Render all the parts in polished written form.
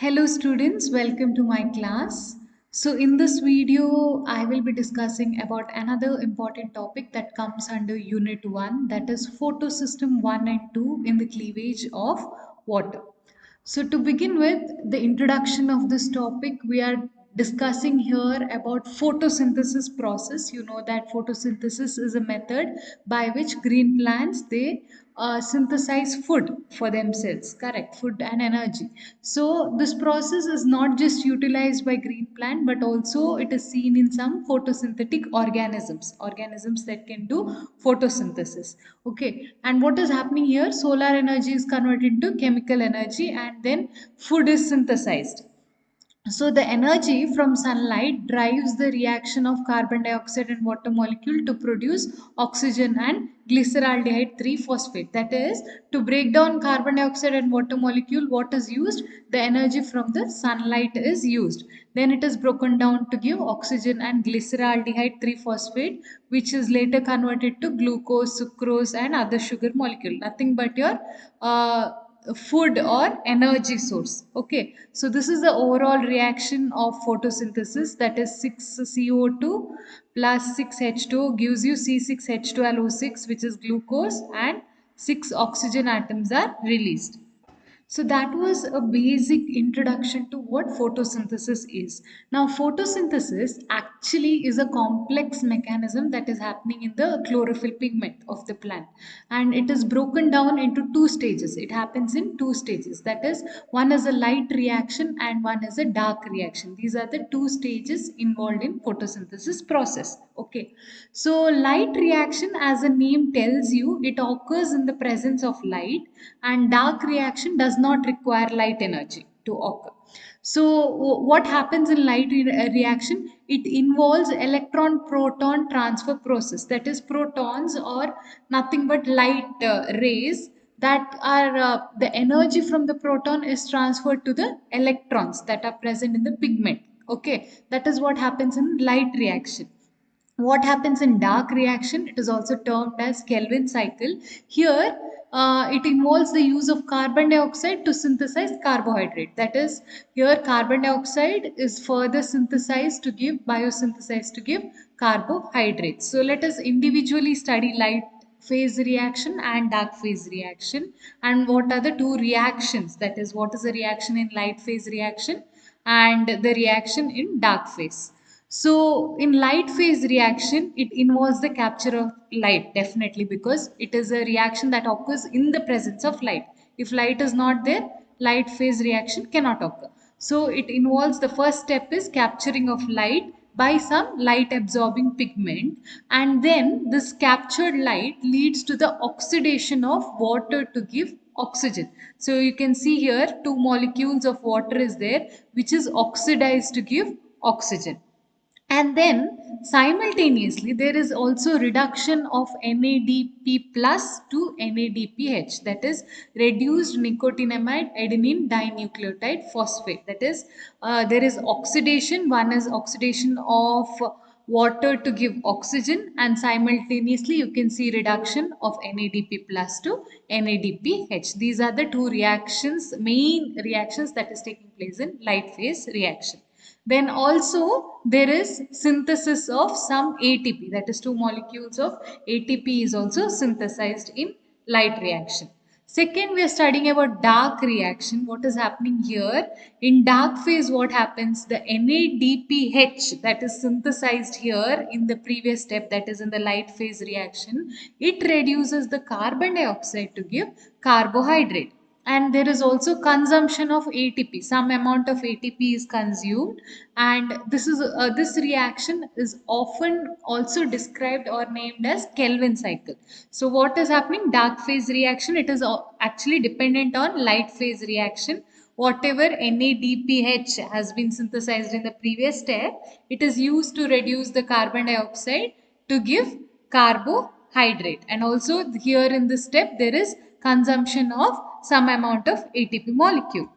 Hello students, welcome to my class. So in this video, I will be discussing about another important topic that comes under Unit 1, that is photosystem 1 and 2 in the cleavage of water. So to begin with the introduction of this topic, we are discussing here about photosynthesis process. You know that photosynthesis is a method by which green plants they synthesize food for themselves, correct? Food and energy. So this process is not just utilized by green plant, but also it is seen in some photosynthetic organisms that can do photosynthesis. Okay, and what is happening here? Solar energy is converted into chemical energy, and then food is synthesized. So the energy from sunlight drives the reaction of carbon dioxide and water molecule to produce oxygen and glyceraldehyde 3-phosphate. That is, to break down carbon dioxide and water molecule, what is used? The energy from the sunlight is used. Then it is broken down to give oxygen and glyceraldehyde 3-phosphate, which is later converted to glucose, sucrose, and other sugar molecule. Nothing but your food or energy source. Okay, so this is the overall reaction of photosynthesis, that is 6CO2 plus 6H2 gives you C6H12O6, which is glucose, and 6 oxygen atoms are released. So that was a basic introduction to what photosynthesis is. Now, photosynthesis actually is a complex mechanism that is happening in the chlorophyll pigment of the plant, and it is broken down into two stages. It happens in two stages. That is, one is a light reaction and one is a dark reaction. These are the two stages involved in photosynthesis process. Okay, so light reaction, as the name tells you, it occurs in the presence of light, and dark reaction does not require light energy to occur. So what happens in light reaction? It involves electron proton transfer process. That is, protons or nothing but light rays that are the energy from the proton is transferred to the electrons that are present in the pigment. Okay, that is what happens in light reaction. What happens in dark reaction? It is also termed as Kelvin cycle. Here it involves the use of carbon dioxide to synthesize carbohydrate. That is, here carbon dioxide is further synthesized to give biosynthesized to give carbohydrates. So let us individually study light phase reaction and dark phase reaction, and what are the two reactions. That is, what is the reaction in light phase reaction and the reaction in dark phase. So in light phase reaction, it involves the capture of light, definitely, because it is a reaction that occurs in the presence of light. If light is not there, light phase reaction cannot occur. So it involves, the first step is capturing of light by some light absorbing pigment, and then this captured light leads to the oxidation of water to give oxygen. So you can see here two molecules of water is there, which is oxidized to give oxygen. And then simultaneously there is also reduction of NADP plus to NADPH, that is reduced nicotinamide adenine dinucleotide phosphate. That is, there is oxidation. One is oxidation of water to give oxygen, and simultaneously you can see reduction of NADP plus to NADPH. These are the two reactions, main reactions that is taking place in light phase reaction. Then also there is synthesis of some ATP, that is two molecules of ATP is also synthesized in light reaction. Second, we are studying about dark reaction. What is happening here? In dark phase, what happens? The NADPH that is synthesized here in the previous step, that is in the light phase reaction, it reduces the carbon dioxide to give carbohydrate. And there is also consumption of ATP. Some amount of ATP is consumed, and this reaction is often also described or named as Kelvin cycle. So what is happening? Dark phase reaction, it is actually dependent on light phase reaction. Whatever NADPH has been synthesized in the previous step, it is used to reduce the carbon dioxide to give carbohydrate. And also here in this step there is consumption of some amount of ATP molecule.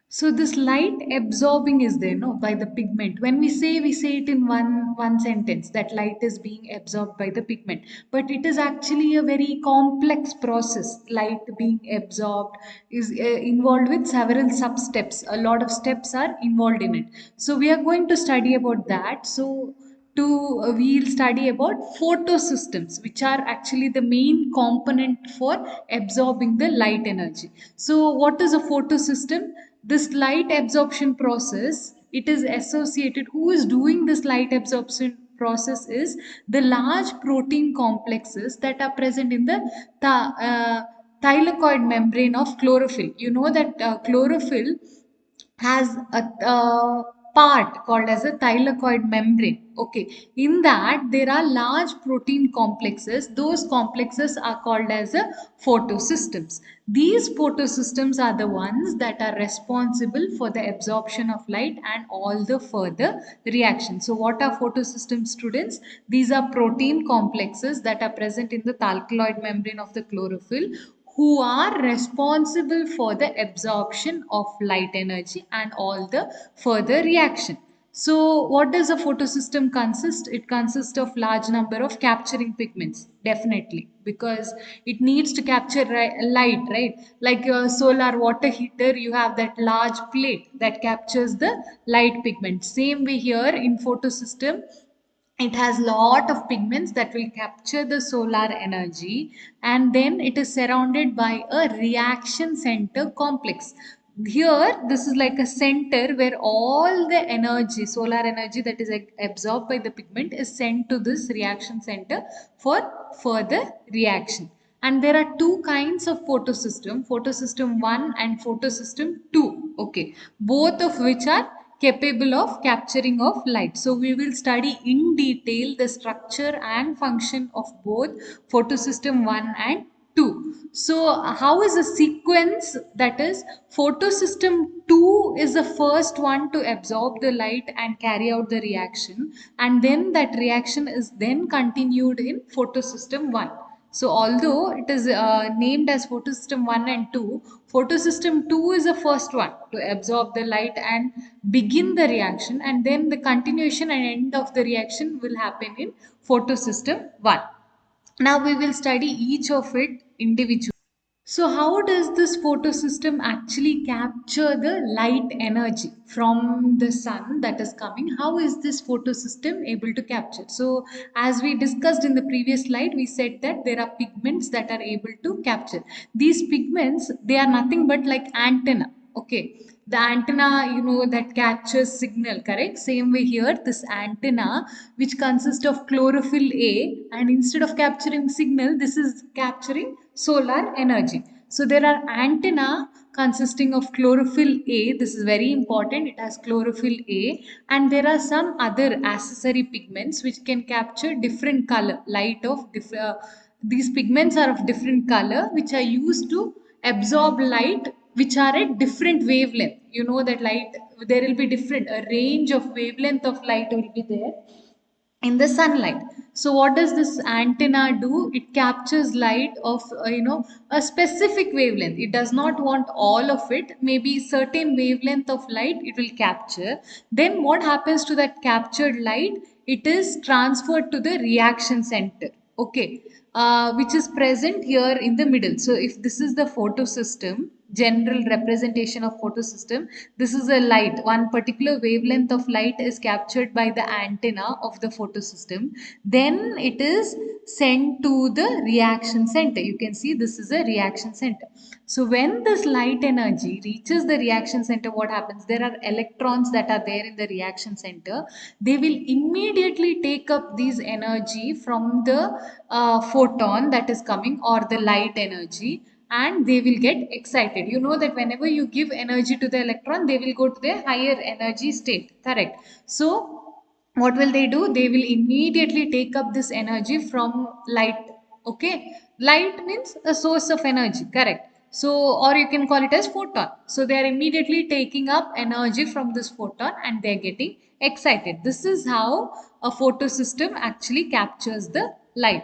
So this light absorbing is there, no, by the pigment. When we say it in one sentence that light is being absorbed by the pigment, but it is actually a very complex process. Light being absorbed is involved with several sub steps. A lot of steps are involved in it. So we are going to study about that. So to we'll study about photosystems, which are actually the main component for absorbing the light energy. So what is a photosystem? This light absorption process, it is associated, who is doing this light absorption process is the large protein complexes that are present in the thylakoid membrane of chlorophyll. You know that chlorophyll has a part called as a thylakoid membrane. Okay, in that there are large protein complexes. Those complexes are called as a photosystems. These photosystems are the ones that are responsible for the absorption of light and all the further reactions. So what are photosystems, students? These are protein complexes that are present in the thylakoid membrane of the chlorophyll, who are responsible for the absorption of light energy and all the further reaction. So what does a photosystem consist? It consists of large number of capturing pigments, definitely, because it needs to capture light, right? Like a solar water heater, you have that large plate that captures the light pigment. Same way here in photosystem, it has lot of pigments that will capture the solar energy, and then it is surrounded by a reaction center complex. Here this is like a center where all the energy, solar energy that is absorbed by the pigment, is sent to this reaction center for further reaction. And there are two kinds of photosystem, photosystem 1 and photosystem 2. Okay, both of which are capable of capturing of light. So we will study in detail the structure and function of both photosystem 1 and 2. So how is the sequence? That is, photosystem 2 is the first one to absorb the light and carry out the reaction, and then that reaction is then continued in photosystem 1. So although it is named as photosystem 1 and 2, photosystem 2 is the first one to absorb the light and begin the reaction, and then the continuation and end of the reaction will happen in photosystem 1. Now we will study each of it individually. So, how does this photosystem actually capture the light energy from the sun that is coming? How is this photosystem able to capture? So, as we discussed in the previous slide, we said that there are pigments that are able to capture. These pigments, they are nothing but like antenna. Okay, the antenna, you know, that captures signal, correct? Same way here, this antenna, which consists of chlorophyll A, and instead of capturing signal, this is capturing solar energy. So there are antenna consisting of chlorophyll A. This is very important. It has chlorophyll A, and there are some other accessory pigments which can capture different color light of different. These pigments are of different color, which are used to absorb light, which are at different wavelength. You know that light, there will be different, a range of wavelength of light will be there in the sunlight. So what does this antenna do? It captures light of a specific wavelength. It does not want all of it, maybe certain wavelength of light it will capture. Then what happens to that captured light? It is transferred to the reaction center. Okay, which is present here in the middle. So if this is the photosystem, general representation of photosystem, this is a light, one particular wavelength of light is captured by the antenna of the photosystem, then it is sent to the reaction center. You can see this is a reaction center. So when this light energy reaches the reaction center, what happens? There are electrons that are there in the reaction center. They will immediately take up this energy from the photon that is coming, or the light energy, and they will get excited. You know that whenever you give energy to the electron, they will go to their higher energy state, correct? So what will they do? They will immediately take up this energy from light. Okay, light means a source of energy, correct? So, or you can call it as photon. So they are immediately taking up energy from this photon and they are getting excited. This is how a photosystem actually captures the light.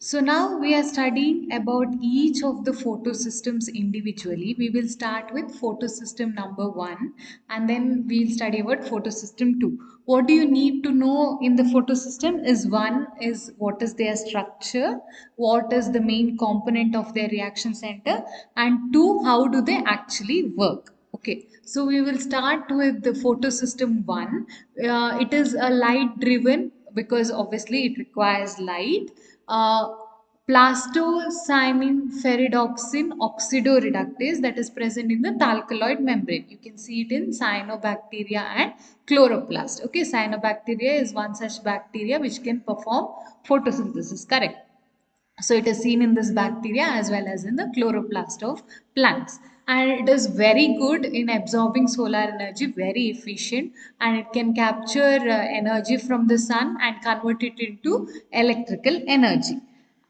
So now we are studying about each of the photosystems individually. We will start with photosystem number 1 and then we'll study about photosystem 2. What do you need to know in the photosystem is one is what is their structure, what is the main component of their reaction center, and two, how do they actually work. Okay, so we will start with the photosystem 1. It is a light driven because obviously it requires light. Plastocymine ferredoxin oxidoreductase that is present in the thalcaloid membrane. You can see it in cyanobacteria and chloroplast. Okay, cyanobacteria is one such bacteria which can perform photosynthesis, correct? So it is seen in this bacteria as well as in the chloroplast of plants, and it is very good in absorbing solar energy, very efficient, and it can capture energy from the sun and convert it into electrical energy.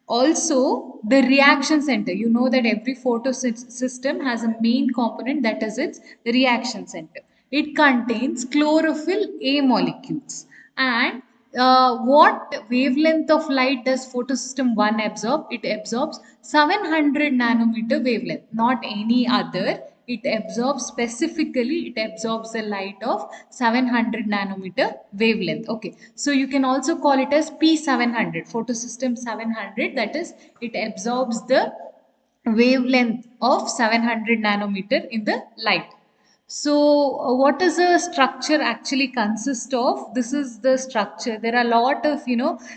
Also, the reaction center, you know that every photosystem has a main component, that is its reaction center. It contains chlorophyll A molecules. And what wavelength of light does photosystem 1 absorb? It absorbs 700 nanometer wavelength, not any other. It absorbs specifically, it absorbs the light of 700 nanometer wavelength. Okay, so you can also call it as P700, photosystem 700, that is, it absorbs the wavelength of 700 nanometer in the light. So, what does a structure actually consist of? This is the structure. There are a lot of,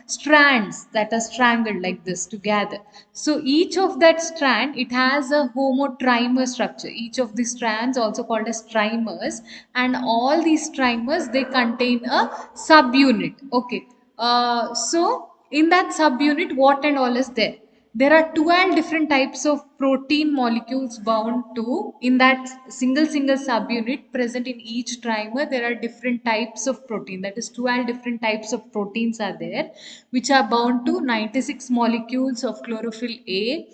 strands that are strangled like this together. So, each of that strand, it has a homotrimer structure. Each of the strands also called as trimers, and all these trimers, they contain a subunit. Okay. So, in that subunit, what and all is there? There are 12 different types of protein molecules bound to in that single subunit present in each trimer. There are different types of protein, that is 12 different types of proteins are there, which are bound to 96 molecules of chlorophyll A,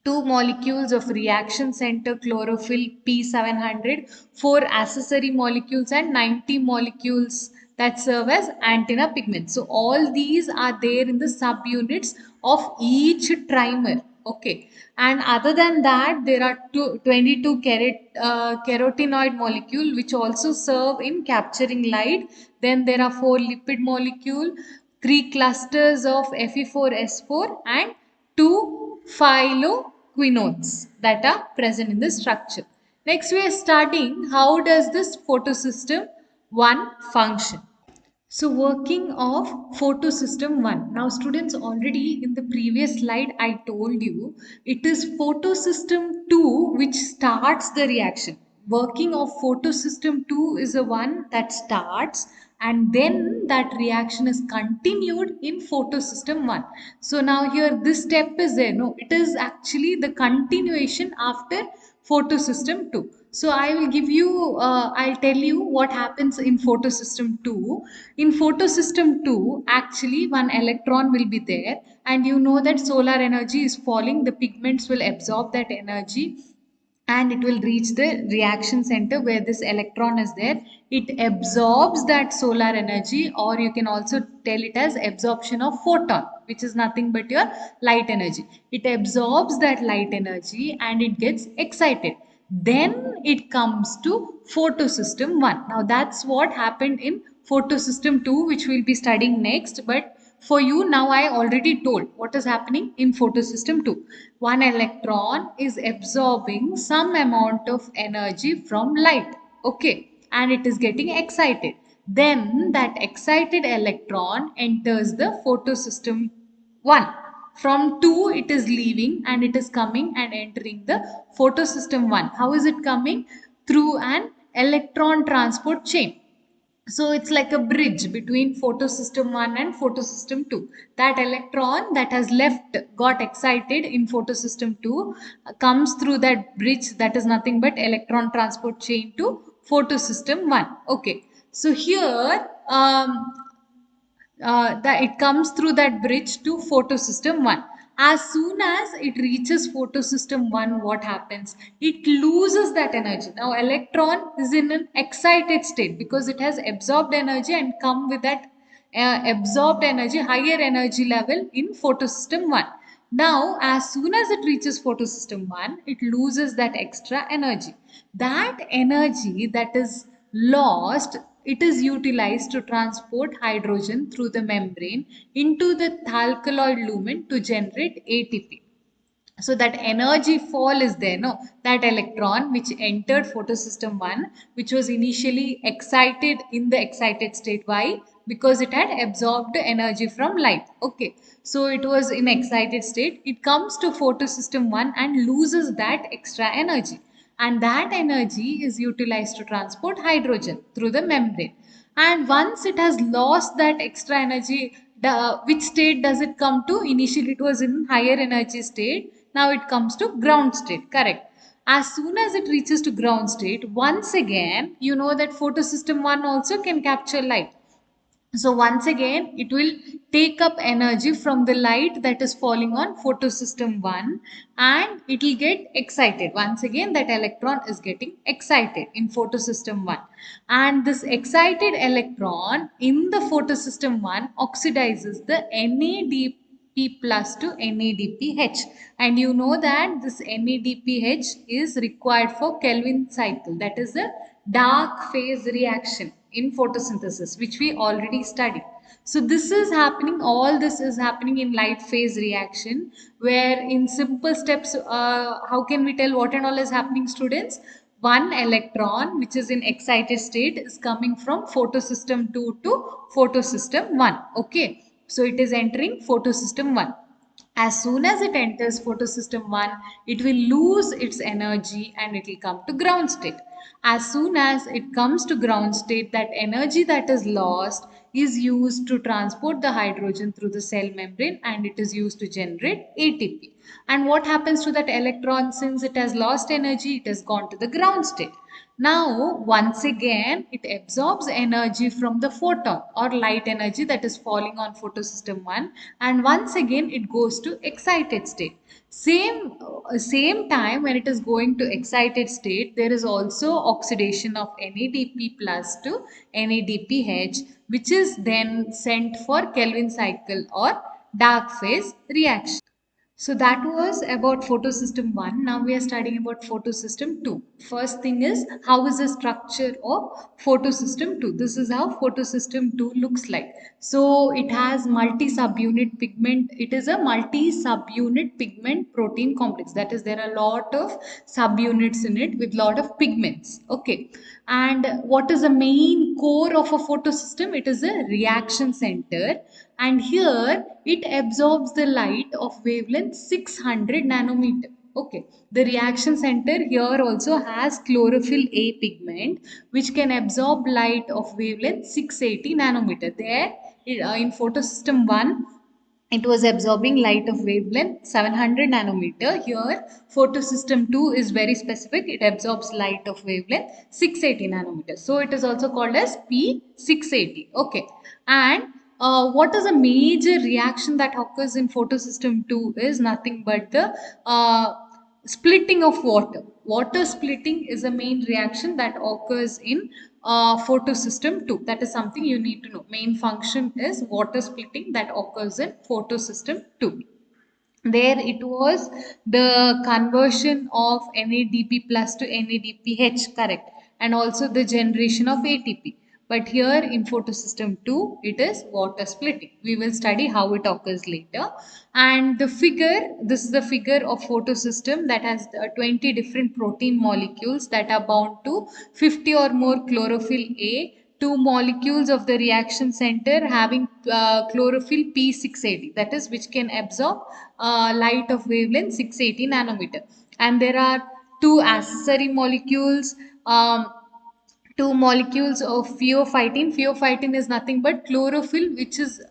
2 molecules of reaction center chlorophyll P700, 4 accessory molecules, and 90 molecules that serve as antenna pigments. So all these are there in the subunits of each trimer. Okay, and other than that, there are 22 carotenoid molecule which also serve in capturing light. Then there are 4 lipid molecule, 3 clusters of Fe4S4, and 2 phylloquinones that are present in the structure. Next, we are studying how does this photosystem 1 function. So working of photosystem 1. Now students, already in the previous slide I told you it is photosystem 2 which starts the reaction. Working of photosystem 2 is the one that starts and then that reaction is continued in photosystem 1. So now here this step is there. No, it is actually the continuation after photosystem 2. So I will give you, I'll tell you what happens in photosystem 2. In photosystem 2, actually one electron will be there, and you know that solar energy is falling, the pigments will absorb that energy and it will reach the reaction center where this electron is there. It absorbs that solar energy, or you can also tell it as absorption of photon, which is nothing but your light energy. It absorbs that light energy and it gets excited. Then it comes to photosystem 1. Now that's what happened in photosystem 2, which we'll be studying next. But for you now, I already told what is happening in photosystem 2. One electron is absorbing some amount of energy from light. Okay, and it is getting excited. Then that excited electron enters the photosystem 1. From 2 it is leaving and it is coming and entering the photosystem 1. How is it coming? Through an electron transport chain. So it's like a bridge between photosystem 1 and photosystem 2. That electron that has left, got excited in photosystem 2, comes through that bridge, that is nothing but electron transport chain, to photosystem 1. Okay, so here that it comes through that bridge to photosystem 1. As soon as it reaches photosystem 1, what happens? It loses that energy. Now electron is in an excited state because it has absorbed energy and come with that absorbed energy, higher energy level in photosystem 1. Now, as soon as it reaches photosystem 1, it loses that extra energy. That energy that is lost, it is utilized to transport hydrogen through the membrane into the alkaloid lumen to generate ATP. So that energy fall is there, no, that electron which entered photosystem 1, which was initially excited in the excited state. Why? Because it had absorbed energy from light. Okay, so it was in excited state, it comes to photosystem 1 and loses that extra energy, and that energy is utilized to transport hydrogen through the membrane. And once it has lost that extra energy, which state does it come to? Initially it was in higher energy state, now it comes to ground state. Correct. As soon as it reaches to ground state, once again, you know that photosystem 1 also can capture light. So once again, it will take up energy from the light that is falling on photosystem 1, and it will get excited. Once again, that electron is getting excited in photosystem 1. And this excited electron in the photosystem 1 oxidizes the NADP plus to NADPH. And you know that this NADPH is required for Kelvin cycle. That is the dark phase reaction in photosynthesis, which we already studied. So this is happening, all this is happening in light phase reaction, where in simple steps, how can we tell what and all is happening, students? One electron which is in excited state is coming from photosystem 2 to photosystem 1. Okay, so it is entering photosystem 1. As soon as it enters photosystem 1, it will lose its energy and it will come to ground state. As soon as it comes to ground state, that energy that is lost is used to transport the hydrogen through the cell membrane, and it is used to generate ATP. And what happens to that electron? Since it has lost energy, it has gone to the ground state. Now, once again, it absorbs energy from the photon or light energy that is falling on photosystem 1, and once again it goes to excited state. Same time when it is going to excited state, there is also oxidation of NADP plus to NADPH, which is then sent for Kelvin cycle or dark phase reaction. So that was about photosystem 1. Now we are studying about photosystem 2. First thing is, how is the structure of photosystem 2? This is how photosystem 2 looks like. So it has multi-subunit pigment. It is a multi-subunit pigment protein complex. That is, there are a lot of subunits in it with lot of pigments. Okay. And what is the main core of a photosystem? It is a reaction center, and here it absorbs the light of wavelength 600 nanometer. Okay, the reaction center here also has chlorophyll A pigment which can absorb light of wavelength 680 nanometer. There in photosystem 1, it was absorbing light of wavelength 700 nanometer. Here photosystem 2 is very specific, it absorbs light of wavelength 680 nanometer, so it is also called as P680. Okay, and what is a major reaction that occurs in photosystem 2 is nothing but the splitting of water. Water splitting is a main reaction that occurs in photosystem 2. That is something you need to know. Main function is water splitting that occurs in photosystem 2. There it was the conversion of NADP plus to NADPH, correct, and also the generation of ATP. But here in photosystem 2, it is water splitting. We will study how it occurs later. And the figure, this is the figure of photosystem that has 20 different protein molecules that are bound to 50 or more chlorophyll A, two molecules of the reaction center having chlorophyll P680, that is, which can absorb light of wavelength 680 nanometer. And there are two accessory molecules, two molecules of pheophytin. Pheophytin is nothing but chlorophyll which is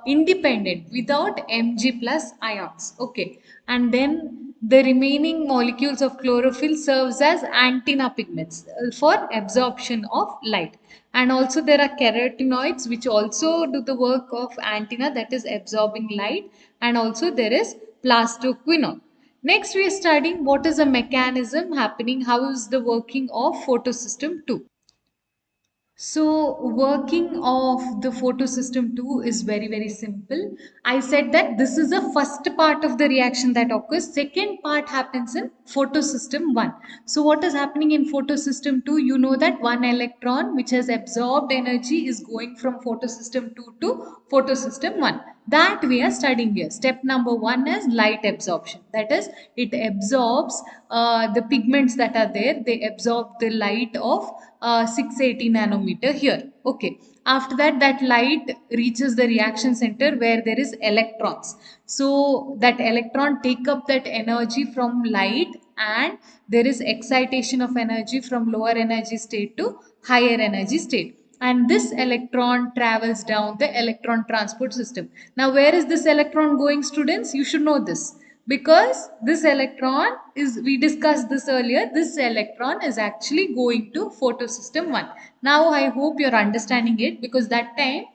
independent without Mg plus ions. Okay, and then the remaining molecules of chlorophyll serves as antenna pigments for absorption of light. And also there are carotenoids which also do the work of antenna, that is absorbing light. And also there is plastoquinone. Next, we are studying what is the mechanism happening, how is the working of photosystem 2. So working of the photosystem 2 is very very simple. I said that this is the first part of the reaction that occurs. Second part happens in photosystem 1. So what is happening in photosystem 2? You know that one electron which has absorbed energy is going from photosystem 2 to photosystem 1. That we are studying here. Step number 1 is light absorption. That is, it absorbs the pigments that are there. They absorb the light of 680 nanometer here. Okay. After that, that light reaches the reaction center where there is electrons. So that electron take up that energy from light, and there is excitation of energy from lower energy state to higher energy state, and this electron travels down the electron transport system. Now where is this electron going, students? You should know this, because this electron is, we discussed this earlier, this electron is actually going to photosystem 1. Now I hope you're understanding it, because that time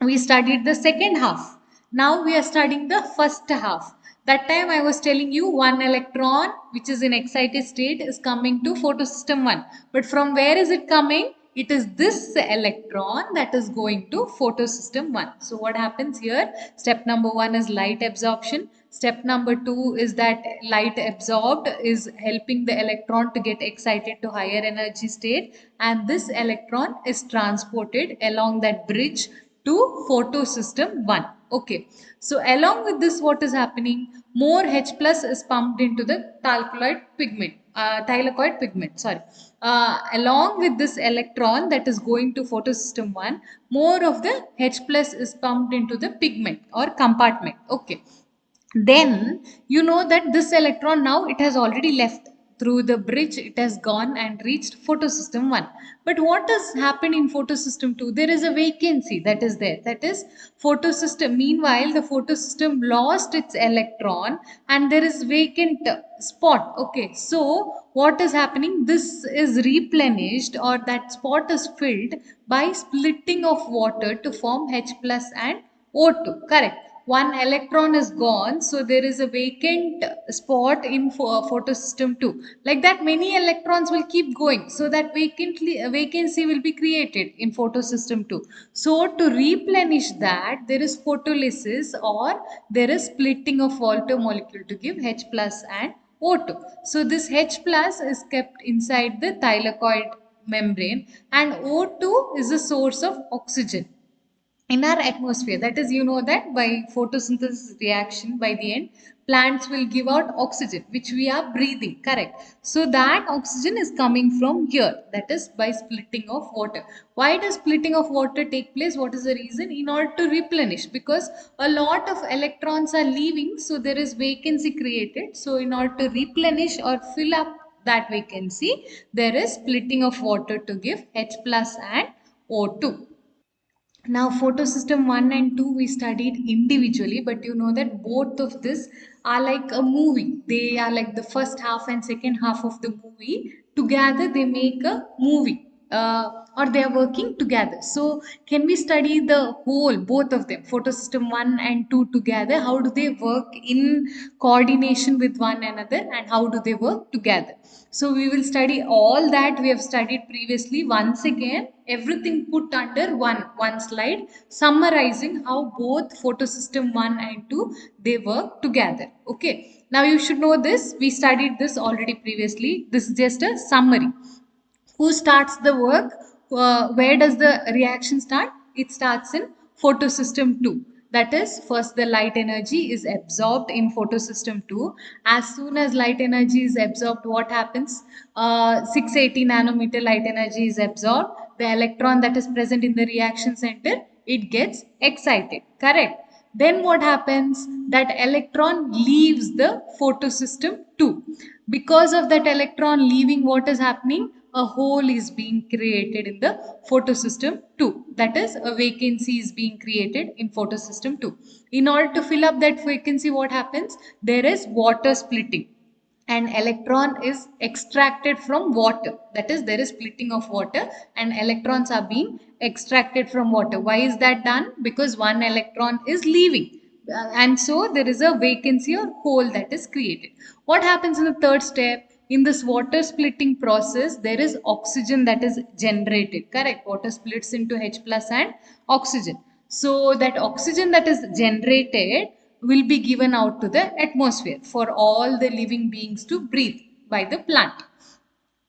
we studied the second half. Now we are studying the first half. That time I was telling you one electron which is in excited state is coming to photosystem 1. But from where is it coming? It is this electron that is going to photosystem 1. So what happens here? Step number 1 is light absorption. Step number 2 is that light absorbed is helping the electron to get excited to higher energy state, and this electron is transported along that bridge to photosystem 1. Okay, so along with this, what is happening? More H plus is pumped into the thylakoid pigment, sorry. Along with this electron that is going to photosystem 1, more of the H plus is pumped into the pigment or compartment. Okay, then you know that this electron, now it has already left through the bridge, it has gone and reached photosystem 1. But what has happened in photosystem 2? There is a vacancy that is there, that is photosystem, meanwhile the photosystem lost its electron and there is vacant spot. Okay, so what is happening? This is replenished, or that spot is filled by splitting of water to form H plus and O2. Correct. One electron is gone, so there is a vacant spot in photosystem 2. Like that, many electrons will keep going, so that vacancy will be created in photosystem 2. So to replenish that, there is photolysis, or there is splitting of water molecule to give H plus and O2. So this H plus is kept inside the thylakoid membrane, and O2 is a source of oxygen in our atmosphere. That is, you know that by photosynthesis reaction, by the end, plants will give out oxygen which we are breathing. Correct. So that oxygen is coming from here, that is by splitting of water. Why does splitting of water take place? What is the reason? In order to replenish, because a lot of electrons are leaving, so there is vacancy created. So in order to replenish or fill up that vacancy, there is splitting of water to give H plus and O2. Now, photosystem 1 and 2 we studied individually, but you know that both of this are like a movie. They are like the first half and second half of the movie. Together, they make a movie. Or they are working together. So, can we study the whole, both of them, photosystem 1 and 2 together? How do they work in coordination with one another, and how do they work together? So, we will study all that we have studied previously once again, everything put under one slide, summarizing how both photosystem 1 and 2 they work together. Okay, now you should know this, we studied this already previously. This is just a summary. Who starts the work? Where does the reaction start? It starts in photosystem 2. That is, first the light energy is absorbed in photosystem 2. As soon as light energy is absorbed, what happens? 680 nanometer light energy is absorbed. The electron that is present in the reaction center, it gets excited. Correct. Then what happens? That electron leaves the photosystem 2. Because of that electron leaving, what is happening? A hole is being created in the photosystem 2. That is, a vacancy is being created in photosystem 2. In order to fill up that vacancy, what happens? There is water splitting. An electron is extracted from water. That is, there is splitting of water and electrons are being extracted from water. Why is that done? Because one electron is leaving. And so there is a vacancy or hole that is created. What happens in the third step? In this water splitting process, there is oxygen that is generated, correct? Water splits into H plus and oxygen. So that oxygen that is generated will be given out to the atmosphere for all the living beings to breathe by the plant.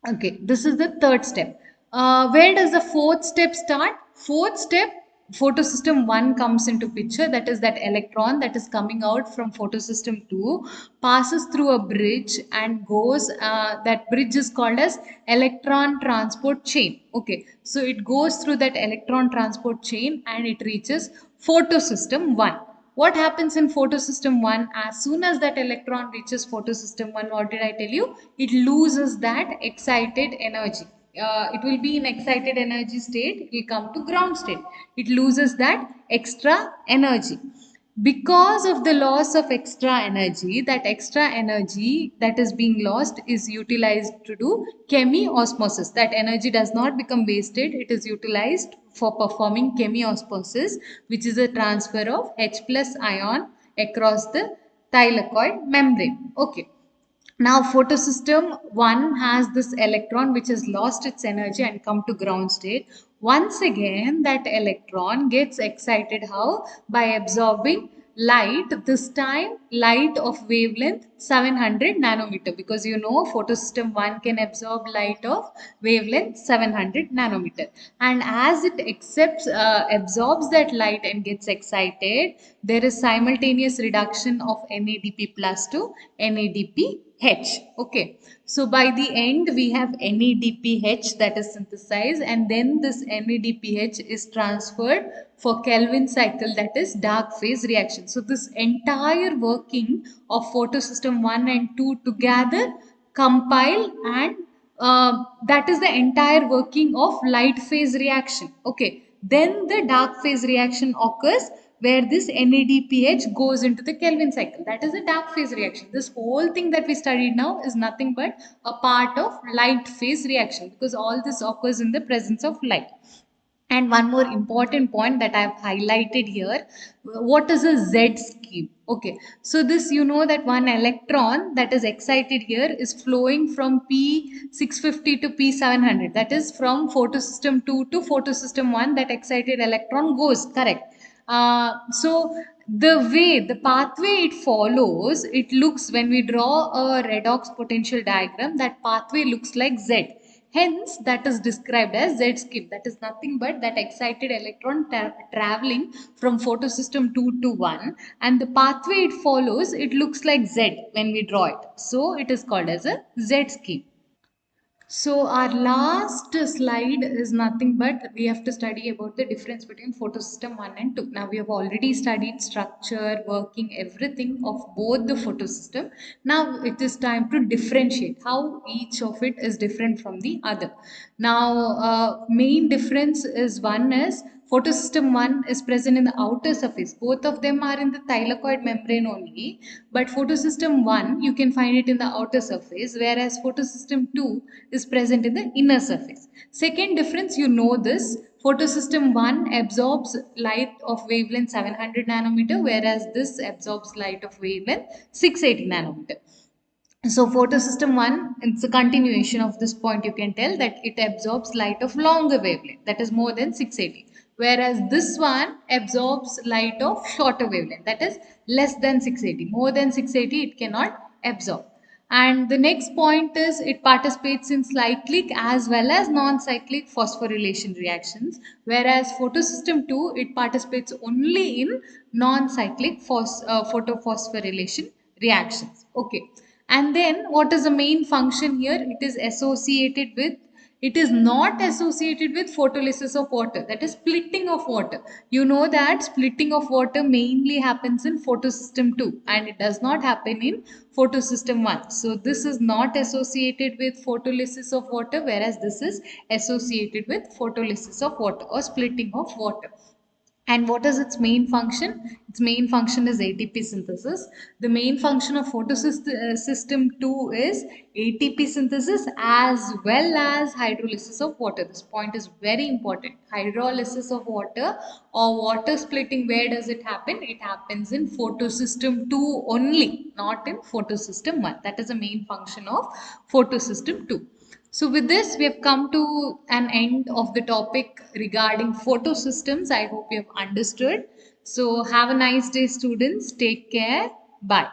Okay, this is the third step. Where does the fourth step start? Fourth step, photosystem 1 comes into picture. That is that electron that is coming out from photosystem 2 passes through a bridge and goes, that bridge is called as electron transport chain. Okay, so it goes through that electron transport chain and it reaches photosystem 1. What happens in photosystem 1? As soon as that electron reaches photosystem 1, what did I tell you? It loses that excited energy. It will be in excited energy state, it will come to ground state. It loses that extra energy. Because of the loss of extra energy, that extra energy that is being lost is utilized to do chemiosmosis. That energy does not become wasted, it is utilized for performing chemiosmosis, which is a transfer of H plus ion across the thylakoid membrane. Okay, now photosystem 1 has this electron which has lost its energy and come to ground state. Once again that electron gets excited, how? By absorbing light, this time light of wavelength 700 nanometer, because you know photosystem 1 can absorb light of wavelength 700 nanometer, and as it absorbs that light and gets excited, there is simultaneous reduction of NADP plus to NADPH. Okay, so by the end we have NADPH that is synthesized, and then this NADPH is transferred for Kelvin cycle, that is dark phase reaction. So this entire working of photosystem 1 and 2 together compile, and that is the entire working of light phase reaction. Okay, then the dark phase reaction occurs where this NADPH goes into the Kelvin cycle. That is a dark phase reaction. This whole thing that we studied now is nothing but a part of light phase reaction, because all this occurs in the presence of light. And one more important point that I've highlighted here, what is a Z scheme? Okay, so this, you know that one electron that is excited here is flowing from P650 to P700. That is from photosystem 2 to photosystem 1, that excited electron goes, correct? So the pathway it follows, it looks, when we draw a redox potential diagram, that pathway looks like Z. Hence, that is described as Z skip. That is nothing but that excited electron traveling from photosystem 2 to 1, and the pathway it follows, it looks like Z when we draw it. So, it is called as a Z skip. So our last slide is nothing but we have to study about the difference between photosystem 1 and 2. Now we have already studied structure, working, everything of both the photosystem. Now it is time to differentiate how each of it is different from the other. Now main difference is, one is photosystem 1 is present in the outer surface. Both of them are in the thylakoid membrane only, but photosystem 1 you can find it in the outer surface, whereas photosystem 2 is present in the inner surface. Second difference, you know this, photosystem 1 absorbs light of wavelength 700 nanometer, whereas this absorbs light of wavelength 680 nanometer. So photosystem 1, it's a continuation of this point. You can tell that it absorbs light of longer wavelength, that is more than 680. Whereas this one absorbs light of shorter wavelength, that is less than 680. More than 680 it cannot absorb. And the next point is it participates in cyclic as well as non-cyclic phosphorylation reactions, whereas photosystem 2, it participates only in non-cyclic photophosphorylation reactions. Okay, and then what is the main function here? It is associated with, it is not associated with photolysis of water, that is splitting of water. You know that splitting of water mainly happens in photosystem 2 and it does not happen in photosystem 1. So this is not associated with photolysis of water, whereas this is associated with photolysis of water or splitting of water. And what is its main function? Its main function is ATP synthesis. The main function of photosystem 2 is ATP synthesis as well as hydrolysis of water. This point is very important. Hydrolysis of water or water splitting, where does it happen? It happens in photosystem 2 only, not in photosystem 1. That is the main function of photosystem 2. So with this, we have come to an end of the topic regarding photosystems. I hope you have understood. So have a nice day, students. Take care. Bye.